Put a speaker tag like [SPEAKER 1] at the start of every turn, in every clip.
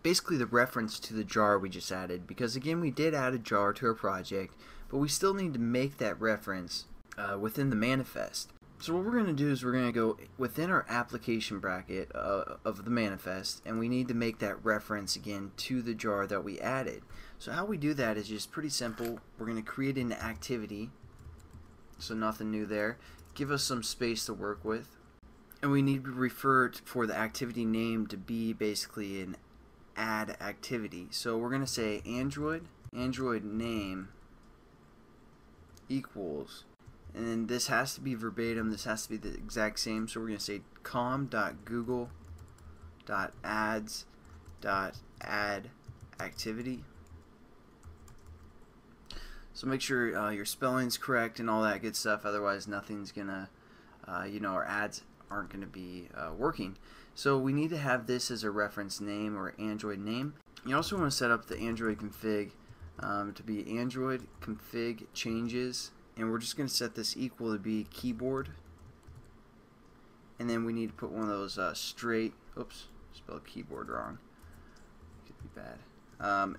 [SPEAKER 1] basically the reference to the jar we just added, because again we did add a jar to our project, but we still need to make that reference within the manifest. So what we're going to do is we're going to go within our application bracket of the manifest, and we need to make that reference again to the jar that we added. So how we do that is just pretty simple. We're going to create an activity, so nothing new there. Give us some space to work with, and we need to refer for the activity name to be basically an add activity. So we're going to say Android name equals, and then this has to be verbatim, this has to be the exact same, so we're going to say com.google.ads.add activity. So make sure your spelling's correct and all that good stuff, otherwise nothing's gonna our ads aren't gonna be working. So we need to have this as a reference name or Android name. You also want to set up the Android config to be Android config changes, and we're just going to set this equal to be keyboard, and then we need to put one of those straight, oops, spelled keyboard wrong, could be bad,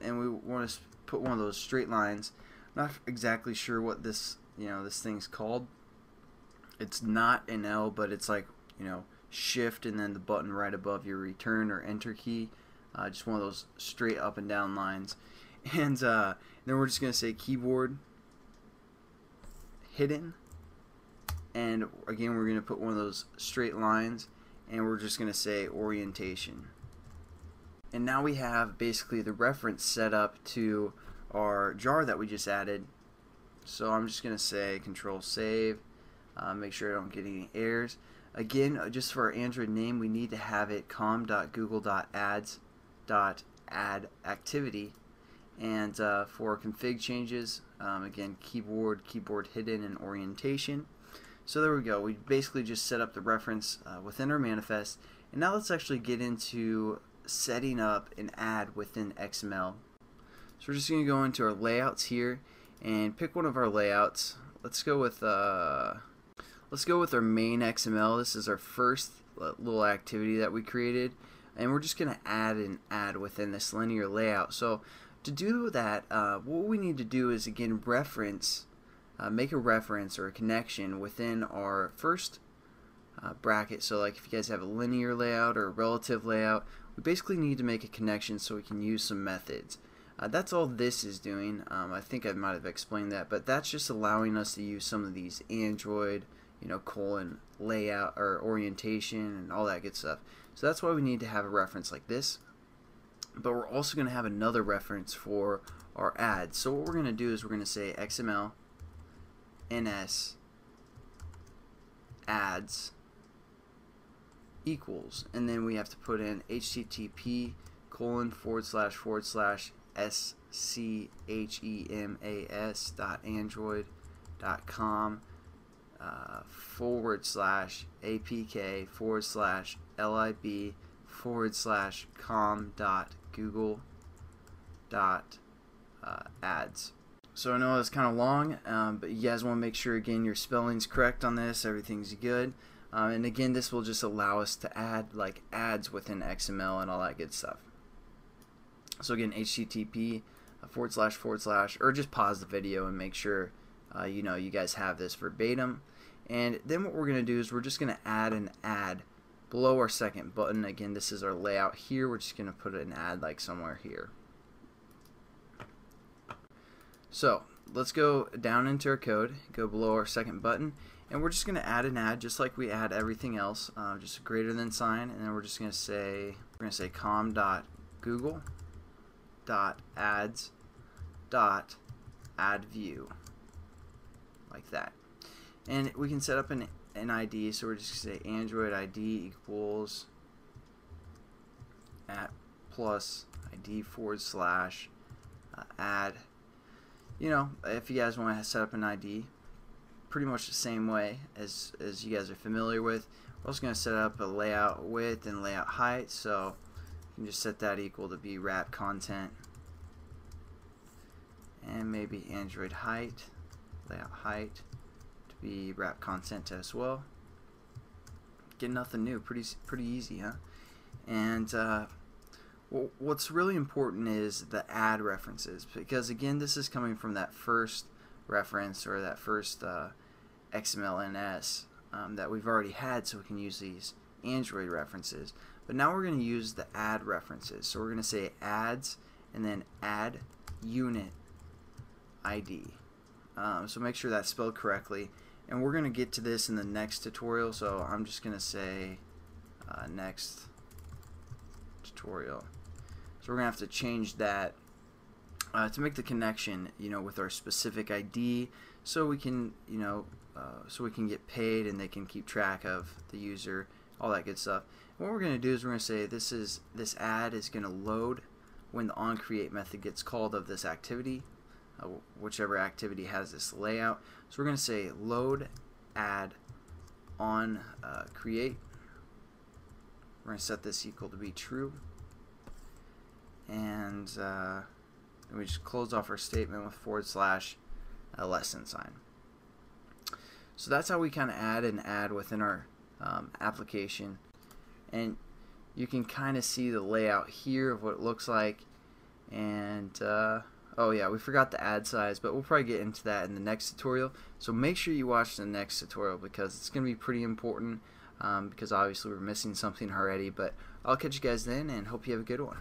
[SPEAKER 1] and we want to put one of those straight lines. Not exactly sure what this this thing's called. It's not an L, but it's like shift and then the button right above your return or enter key, just one of those straight up and down lines. And then we're just going to say keyboard hidden, and again we're going to put one of those straight lines, and we're just going to say orientation. And now we have basically the reference set up to our jar that we just added. So I'm just going to say control save, make sure I don't get any errors. Again, just for our Android name, we need to have it com.google.ads.add activity. And for config changes, again, keyboard hidden, and orientation. So there we go. We basically just set up the reference within our manifest. And now let's actually get into setting up an ad within XML. So we're just going to go into our layouts here and pick one of our layouts. Let's go with our main XML. This is our first little activity that we created, and we're just going to add an ad within this linear layout. So to do that, what we need to do is again make a reference or a connection within our first bracket. So like if you guys have a linear layout or a relative layout, we basically need to make a connection so we can use some methods. That's all this is doing. I think I might have explained that, but that's just allowing us to use some of these Android colon layout or orientation and all that good stuff. So that's why we need to have a reference like this. But we're also going to have another reference for our ads. So what we're going to do is we're going to say XML ns ads equals, and then we have to put in http://schemas.android.com /apk/lib/com.google.ads. So I know it's kind of long, but you guys want to make sure again your spelling's correct on this, everything's good. And again, this will just allow us to add like ads within XML and all that good stuff. So again, http:// or just pause the video and make sure you guys have this verbatim. And then what we're going to do is we're just going to add an ad below our second button. Again, this is our layout here. We're just going to put an ad like somewhere here. So let's go down into our code, go below our second button, and we're just going to add an ad just like we add everything else, just a greater than sign, and then we're just going to say com.google.ads.addView, like that. And we can set up an ID, so we're just going to say Android ID equals @ ID / add. If you guys want to set up an ID, pretty much the same way as you guys are familiar with. We're also going to set up a layout width and layout height, so you can just set that equal to be wrap content, and maybe Android height, layout height to be wrap content as well. Get nothing new, pretty easy, huh? And Well, what's really important is the add references, because again, this is coming from that first reference or that first XML that we've already had, so we can use these Android references. But now we're going to use the add references. So we're going to say adds and then add unit ID. So make sure that's spelled correctly. And we're going to get to this in the next tutorial, so I'm just going to say next tutorial. So we're going to have to change that to make the connection, with our specific ID, so we can, so we can get paid and they can keep track of the user, all that good stuff. And what we're going to do is we're going to say this add is going to load when the onCreate method gets called of this activity, whichever activity has this layout. So we're going to say load add on create. We're going to set this equal to be true, and we just close off our statement with / lesson sign. So that's how we kind of add within our application, and you can kind of see the layout here of what it looks like. And oh yeah, we forgot the ad size, but we'll probably get into that in the next tutorial. So make sure you watch the next tutorial, because it's going to be pretty important, because obviously we're missing something already. But I'll catch you guys then, and hope you have a good one.